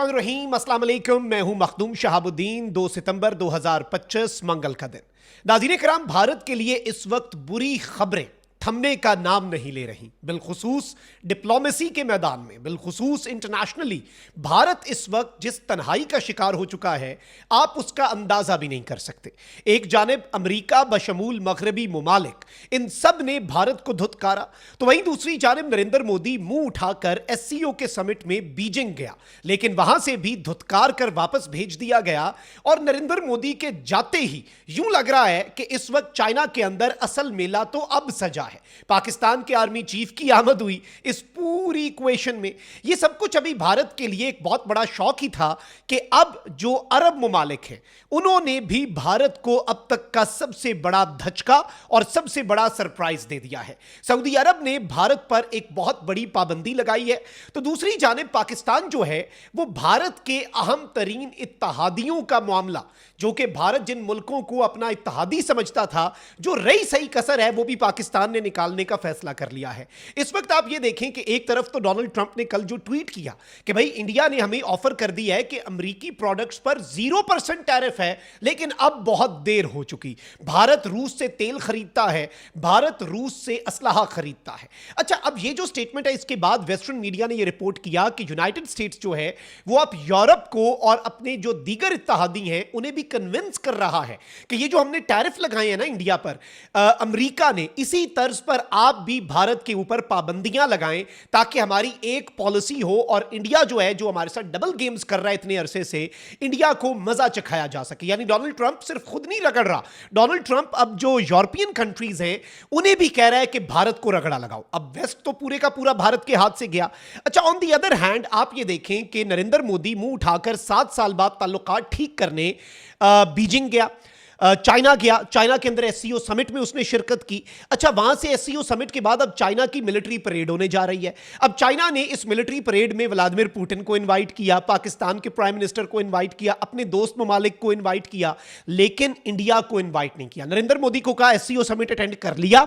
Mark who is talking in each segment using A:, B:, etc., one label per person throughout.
A: बिस्मिल्लाहिर्रहमानिर्रहीम, अस्सलाम वालेकुम। मैं हूं मखदूम शहाबुद्दीन। 2 सितंबर 2025 मंगल का दिन। नाज़रीन किराम, भारत के लिए इस वक्त बुरी खबरें थमने का नाम नहीं ले रही। बिलखुसूस डिप्लोमेसी के मैदान में, बिलखुसूस इंटरनेशनली भारत इस वक्त जिस तन्हाई का शिकार हो चुका है, आप उसका अंदाजा भी नहीं कर सकते। एक जानिब अमेरिका बशमूल मगरबी मुमालिक, इन सब ने भारत को धुतकारा, तो वहीं दूसरी जानिब नरेंद्र मोदी मुंह उठाकर एससीओ के समिट में बीजिंग गया, लेकिन वहां से भी धुतकार कर वापस भेज दिया गया। और नरेंद्र मोदी के जाते ही यूं लग रहा है कि इस वक्त चाइना के अंदर असल मेला तो अब सजा है। पाकिस्तान के आर्मी चीफ की आमद हुई इस पूरी इक्वेशन में। यह सब कुछ अभी भारत के लिए एक बहुत बड़ा शौक ही था कि अब जो अरब मुमालिक हैं उन्होंने भी भारत को अब तक का सबसे बड़ा धचका और सबसे बड़ा सरप्राइज दे दिया है। सऊदी अरब ने भारत पर एक बहुत बड़ी पाबंदी लगाई है, तो दूसरी जानिब पाकिस्तान जो है वो भारत के अहम तरीन इत्तहादियों का मामला, जो कि भारत जिन मुल्कों को अपना इत्तहादी समझता था, जो रही सही कसर है वो भी पाकिस्तान ने निकालने का फैसला कर लिया है। इस वक्त आप ये देखें कि एक तरफ तो डोनाल्ड ट्रंप ने कल जो ट्वीट किया कि भाई इंडिया ने हमें ऑफर कर दी है कि अमेरिकी प्रोडक्ट्स पर 0% टैरिफ है, लेकिन अब बहुत देर हो चुकी। भारत रूस से तेल खरीदता है, भारत रूस से असलहा खरीदता है। अच्छा, अब ये जो स्टेटमेंट है, इसके बाद वेस्टर्न मीडिया ने यह रिपोर्ट किया कि यूनाइटेड स्टेट्स जो है वो अब यूरोप को और अपने जो दीगर इत्तहादी हैं उन्हें भी कन्विंस कर रहा है कि ये जो हमने टैरिफ लगाए हैं ना इंडिया पर, अमेरिका ने इसी तर्ज पर आप भी भारत के ऊपर पाबंदियां लगाएं, ताकि हमारी एक पॉलिसी हो और इंडिया जो है, जो हमारे साथ डबल गेम्स कर रहा है इतने अरसे से, इंडिया को मजा चखाया जा सके। यानी डोनाल्ड ट्रंप सिर्फ खुद नहीं रगड़ रहा, डोनाल्ड ट्रंप अब जो यूरोपियन कंट्रीज हैं उन्हें भी कह रहा है कि भारत को रगड़ा लगाओ। अब वेस्ट तो पूरे का पूरा भारत के हाथ से गया। अच्छा, ऑन दी अदर हैंड आप ये देखें कि नरेंद्र मोदी मुंह उठाकर 7 साल बाद ताल्लुकात ठीक करने बीजिंग गया, चाइना गया, चाइना के अंदर एससीओ समिट में उसने शिरकत की। अच्छा, वहां से एससीओ समिट के बाद अब चाइना की मिलिट्री परेड होने जा रही है। अब चाइना ने इस मिलिट्री परेड में व्लादिमीर पुतिन को इनवाइट किया, पाकिस्तान के प्राइम मिनिस्टर को इनवाइट किया, अपने दोस्त ममालिक को इनवाइट किया, लेकिन इंडिया को इनवाइट नहीं किया। नरेंद्र मोदी को कहा एससीओ समिट अटेंड कर लिया,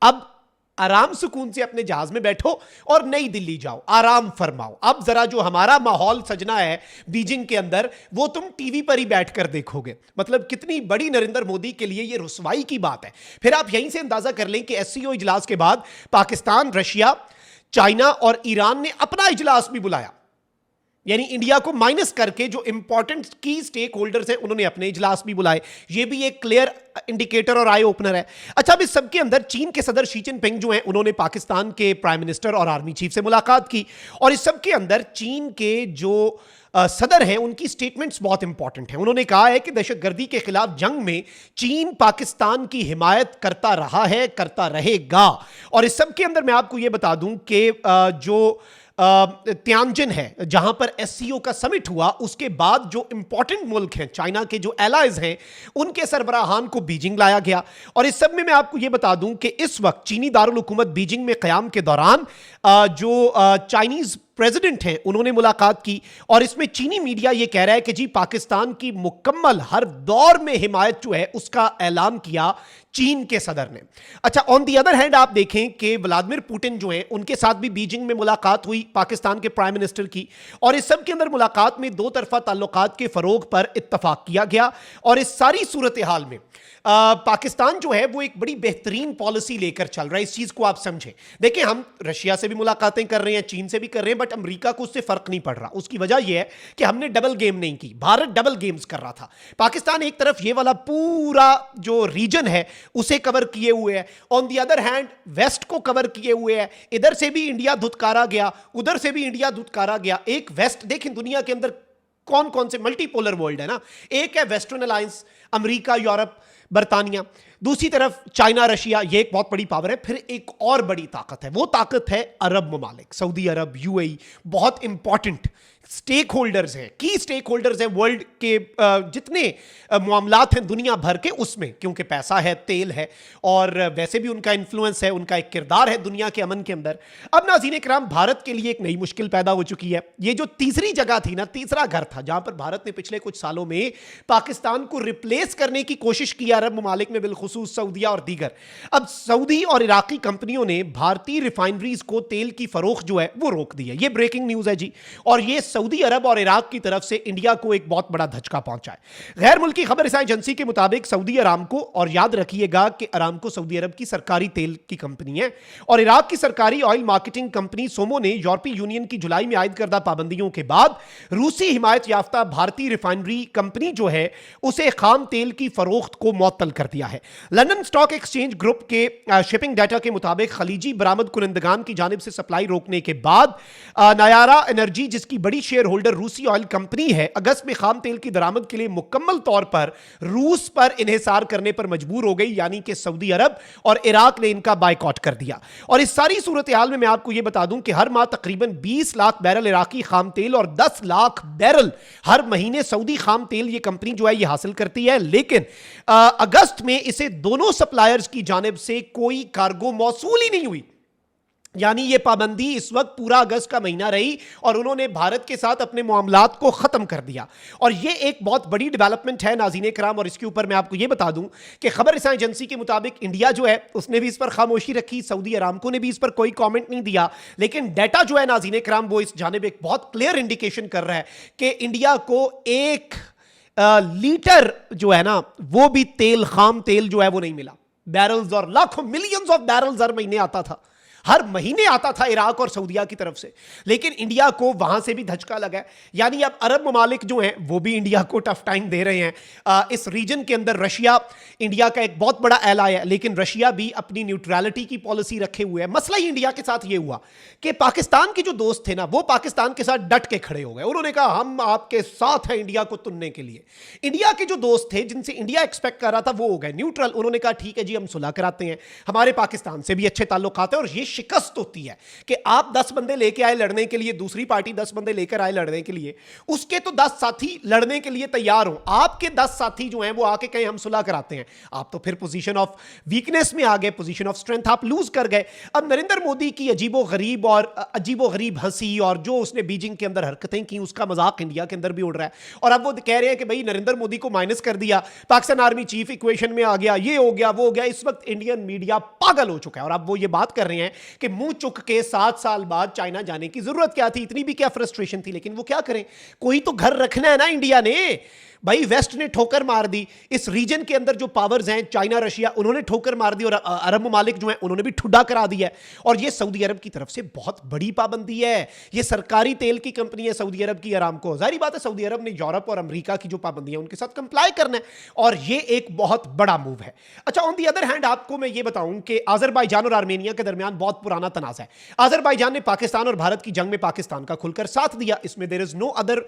A: अब आराम सुकून से अपने जहाज में बैठो और नई दिल्ली जाओ, आराम फरमाओ। अब जरा जो हमारा माहौल सजना है बीजिंग के अंदर, वो तुम टीवी पर ही बैठकर देखोगे। मतलब कितनी बड़ी नरेंद्र मोदी के लिए ये रुसवाई की बात है। फिर आप यहीं से अंदाजा कर लें कि एससीओ इजलास के बाद पाकिस्तान, रशिया, चाइना और ईरान ने अपना इजलास भी बुलाया, यानी इंडिया को माइनस करके जो इंपॉर्टेंट की स्टेक होल्डर्स हैं उन्होंने अपने इजलास भी बुलाए। ये भी एक क्लियर इंडिकेटर और आई ओपनर है। अच्छा, अब इस सबके अंदर चीन के सदर शी जिनपिंग जो हैं उन्होंने पाकिस्तान के प्राइम मिनिस्टर और आर्मी चीफ से मुलाकात की, और इस सबके अंदर चीन के जो सदर हैं उनकी स्टेटमेंट्स बहुत इंपॉर्टेंट हैं। उन्होंने कहा है कि दहशतगर्दी के खिलाफ जंग में चीन पाकिस्तान की हिमायत करता रहा है, करता रहेगा। और इस सब के अंदर मैं आपको यह बता दूं कि जो तियानजिन है, जहां पर एससीओ का समिट हुआ, उसके बाद जो इंपॉर्टेंट मुल्क हैं, चाइना के जो एलाइज हैं, उनके सरबराहान को बीजिंग लाया गया। और इस सब में मैं आपको यह बता दूं कि इस वक्त चीनी दारुल हुकूमत बीजिंग में क़याम के दौरान जो चाइनीज प्रेसिडेंट हैं उन्होंने मुलाकात की, और इसमें चीनी मीडिया यह कह रहा है कि जी पाकिस्तान की मुकम्मल हर दौर में हिमायत जो है उसका ऐलान किया चीन के सदर ने। अच्छा, ऑन दी अदर हैंड आप देखें कि व्लादिमीर पुतिन जो हैं उनके साथ भी बीजिंग में मुलाकात हुई पाकिस्तान के प्राइम मिनिस्टर की, और इस सब के अंदर मुलाकात में दो तरफा ताल्लुकात के फरोग पर इत्तफाक किया गया। और इस सारी सूरत हाल में पाकिस्तान जो है वो एक बड़ी बेहतरीन पॉलिसी लेकर चल रहा है। इस चीज को आप समझें। देखिए, हम रशिया से भी मुलाकातें कर रहे हैं, चीन से भी कर रहे हैं, बट अमेरिका को उससे फर्क नहीं पड़ रहा। उसकी वजह यह है कि हमने डबल गेम नहीं की, भारत डबल गेम्स कर रहा था। पाकिस्तान एक तरफ ये वाला पूरा जो रीजन है उसे कवर किए हुए है, on the other hand waste को कवर किए हुए है। इधर से भी इंडिया धुतकारा गया, उधर से भी इंडिया धुतकारा गया। एक वेस्ट देखें, दुनिया के अंदर कौन कौन से मल्टीपोलर वर्ल्ड है ना, एक है वेस्टर्न अलायंस, अमेरिका, यूरोप, बर्तानिया, दूसरी तरफ चाइना, रशिया, ये एक बहुत बड़ी पावर है। फिर एक और बड़ी ताकत है, वो ताकत है अरब ममालिक, सऊदी अरब, यूएई, बहुत इंपॉर्टेंट स्टेक होल्डर्स हैं, की स्टेक होल्डर्स हैं वर्ल्ड के जितने मामलात हैं दुनिया भर के, उसमें क्योंकि पैसा है, तेल है, और वैसे भी उनका इन्फ्लुएंस है, उनका एक किरदार है दुनिया के अमन के अंदर। अब नाज़रीन किराम, भारत के लिए एक नई मुश्किल पैदा हो चुकी है। ये जो तीसरी जगह थी ना, तीसरा घर था जहां पर भारत ने पिछले कुछ सालों में पाकिस्तान को रिप्लेस करने की कोशिश की अरब ममालिक में, बिल्कुल बिलखुसूस सऊदीया और दीगर। अब सऊदी और इराकी कंपनियों ने भारतीय रिफाइनरीज को तेल की फरोख्त जो है वो रोक दी है। ये ब्रेकिंग न्यूज है जी, और ये सऊदी अरब और इराक की तरफ से इंडिया को एक बहुत बड़ा धचका पहुंचा है। गैर मुल्की खबर एजेंसी के मुताबिक सऊदी अरामको, और याद रखिएगा कि अरामको सऊदी अरब की सरकारी तेल की कंपनी है, और इराक की सरकारी ऑयल मार्केटिंग कंपनी सोमो ने यूरोपीय यूनियन की जुलाई में आयद करदा पाबंदियों के बाद रूसी हिमायत याफ्ता भारतीय रिफाइनरी कंपनी जो है उसे खाम तेल की फरोख्त को मुअत्तल कर दिया है। लंदन स्टॉक एक्सचेंज ग्रुप के शिपिंग डाटा के मुताबिक खलीजी बरामद कुनंदगान की जानिब से सप्लाई रोकने के बाद नायारा एनर्जी, जिसकी बड़ी शेयर होल्डर रूसी ऑयल कंपनी है, अगस्त में खाम तेल की दरामद के लिए मुकम्मल तौर पर रूस पर इन्हिसार करने पर मजबूर हो गई, यानी कि सऊदी अरब और इराक ने इनका बायकॉट कर दिया। और इस सारी सूरत हाल में मैं आपको यह बता दूं कि हर माह तकरीबन 20 लाख बैरल इराकी खाम तेल और 10 लाख बैरल हर महीने सऊदी खाम तेल ये कंपनी जो है ये हासिल करती है। लेकिन अगस्त में इसे दोनों सप्लायर्स की जानिब से कोई कार्गो मौसूल ही नहीं हुई, यानी ये पाबंदी इस वक्त पूरा अगस्त का महीना रही और उन्होंने भारत के साथ अपने मामलात को खत्म कर दिया। और ये एक बहुत बड़ी डेवलपमेंट है नाज़रीन कराम। और इसके ऊपर मैं आपको ये बता दूं कि खबर रसां एजेंसी के मुताबिक इंडिया जो है उसने भी इस पर खामोशी रखी, सऊदी अरामको ने भी इस पर कोई कमेंट नहीं दिया, लेकिन डाटा जो है नाज़रीन कराम वो इस जानिब एक बहुत क्लियर इंडिकेशन कर रहा है कि इंडिया को 1 लीटर जो है ना वो भी तेल, खाम तेल जो है वो नहीं मिला। बैरल्स और लाखों मिलियंस ऑफ बैरल्स हर महीने आता था, हर महीने आता था इराक और सऊदीया की तरफ से, लेकिन इंडिया को वहां से भी धचका लगा है। यानी अब अरब ममालिक जो हैं वो भी इंडिया को टफ टाइम दे रहे हैं। इस रीजन के अंदर रशिया इंडिया का एक बहुत बड़ा एलाय है, लेकिन रशिया भी अपनी न्यूट्रलिटी की पॉलिसी रखे हुए है। मसला ही इंडिया के साथ ये हुआ कि पाकिस्तान के जो दोस्त थे ना वो पाकिस्तान के साथ डट के खड़े हो गए। उन्होंने कहा हम आपके साथ हैं इंडिया को तुनने के लिए। इंडिया के जो दोस्त थे जिनसे इंडिया एक्सपेक्ट कर रहा था वो हो गए न्यूट्रल। उन्होंने कहा ठीक है जी हम सुलह कराते हैं, हमारे पाकिस्तान से भी अच्छे ताल्लुकात हैं। और ये शिकस्त होती है कि आप 10 बंदे लेके आए लड़ने के लिए, दूसरी पार्टी 10 बंदे लेकर आए लड़ने के लिए, उसके तो 10 साथी लड़ने के लिए तैयार हो, आपके 10 साथी जो हैं वो आके कहें हम सुलह कराते हैं, आप तो फिर पोजीशन ऑफ वीकनेस में आ गए, पोजीशन ऑफ स्ट्रेंथ आप लूज कर गए। अब नरेंद्र मोदी की अजीबो गरीब हंसी और जो उसने बीजिंग के अंदर हरकतें की उसका मजाक इंडिया के अंदर भी उड़ रहा है। और अब वो कह रहे हैं कि भाई नरेंद्र मोदी को माइनस कर दिया, पाकिस्तान आर्मी चीफ इक्वेशन में आ गया, ये हो गया वो हो गया। इस वक्त इंडियन मीडिया पागल हो चुका है और अब वो ये बात कर रहे हैं कि मुंह चुक के 7 साल बाद चाइना जाने की जरूरत क्या थी, इतनी भी क्या फ्रस्ट्रेशन थी। लेकिन वो क्या करें, कोई तो घर रखना है ना इंडिया ने। भाई वेस्ट ने ठोकर मार दी, इस रीजन के अंदर जो पावर्स हैं चाइना रशिया उन्होंने ठोकर मार दी और अरब ममालिक जो हैं उन्होंने भी ठुड्डा करा दिया है। और ये सऊदी अरब की तरफ से बहुत बड़ी पाबंदी है। ये सरकारी तेल की कंपनी है सऊदी अरब की अरामको। जाहिर बात है सऊदी अरब ने यूरोप और अमेरिका की जो पाबंदियां उनके साथ कंप्लाई करना है और ये एक बहुत बड़ा मूव है। अच्छा, ऑन दी अदर हैंड आपको मैं ये बताऊं कि आजरबाईजान और आर्मेनिया के दरमियान बहुत पुराना तनाज़ा है। आजरबाईजान ने पाकिस्तान और भारत की जंग में पाकिस्तान का खुलकर साथ दिया, इसमें there is no other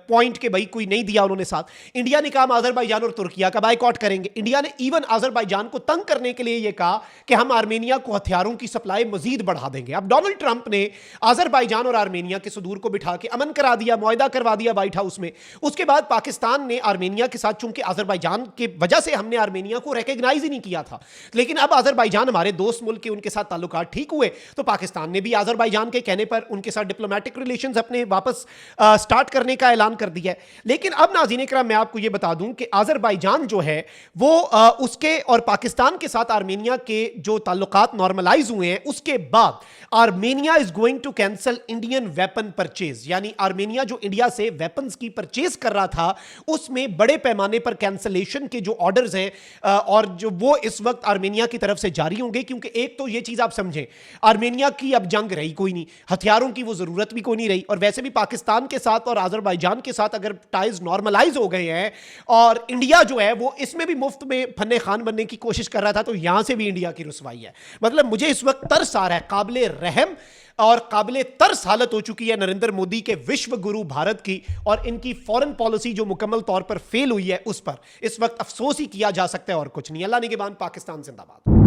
A: point के भाई कोई नहीं दिया उन्होंने साथ। इंडिया ने कहा आजरबाईजान और तुर्किया का बायकॉट करेंगे। इंडिया ने इवन आजरबाईजान को तंग करने के लिए यह कहा कि हम आर्मेनिया को हथियारों की सप्लाई मजीद बढ़ा देंगे। अब डोनाल्ड ट्रंप ने आजरबाईजान और आर्मेनिया के सदूर को बिठा के अमन करा दिया, मुआहदा करवा दिया व्हाइट हाउस में। उसके बाद पाकिस्तान ने आर्मेनिया के साथ, चूंकि आजरबाईजान की वजह से हमने आर्मेनिया को रिकॉग्नाइज ही नहीं किया था, लेकिन अब आजरबाईजान हमारे दोस्त मुल्क के, उनके साथ ताल्लुकात ठीक हुए तो पाकिस्तान ने भी आजरबाईजान के कहने पर उनके साथ डिप्लोमेटिक रिलेशंस अपने वापस स्टार्ट करने का ऐलान कर दिया है। लेकिन अब नाज़रीन इकराम मैं आपको यह बता दूं कि आजरबाईजान जो है वो उसके और पाकिस्तान के साथ आर्मेनिया के जो ताल्लुकात नॉर्मलाइज हुए हैं उसके बाद Armenia is going to cancel Indian weapon purchase. यानी आर्मेनिया जो इंडिया से वेपन्स की परचेज कर रहा था उसमें बड़े पैमाने पर कैंसिलेशन के जो ऑर्डर्स हैं और जो वो इस वक्त आर्मेनिया की तरफ से जारी होंगे। क्योंकि एक तो ये चीज आप समझें, आर्मेनिया की अब जंग रही कोई नहीं, हथियारों की वो जरूरत भी कोई नहीं रही, और वैसे भी पाकिस्तान के साथ और आजरबाईजान के साथ अगर टाइज नॉर्मलाइज हो गए हैं और इंडिया जो है वो इसमें भी मुफ्त में फन्ने खान बनने की कोशिश कर रहा था, तो यहां से भी इंडिया की रुसवाई है। मतलब मुझे इस वक्त तरस आ रहा है, काबिले रहम और काबिले तरस हालत हो चुकी है नरेंद्र मोदी के विश्व गुरु भारत की और इनकी फॉरेन पॉलिसी जो मुकम्मल तौर पर फेल हुई है उस पर इस वक्त अफसोस ही किया जा सकता है और कुछ नहीं। अल्लाह निगहबान, पाकिस्तान जिंदाबाद।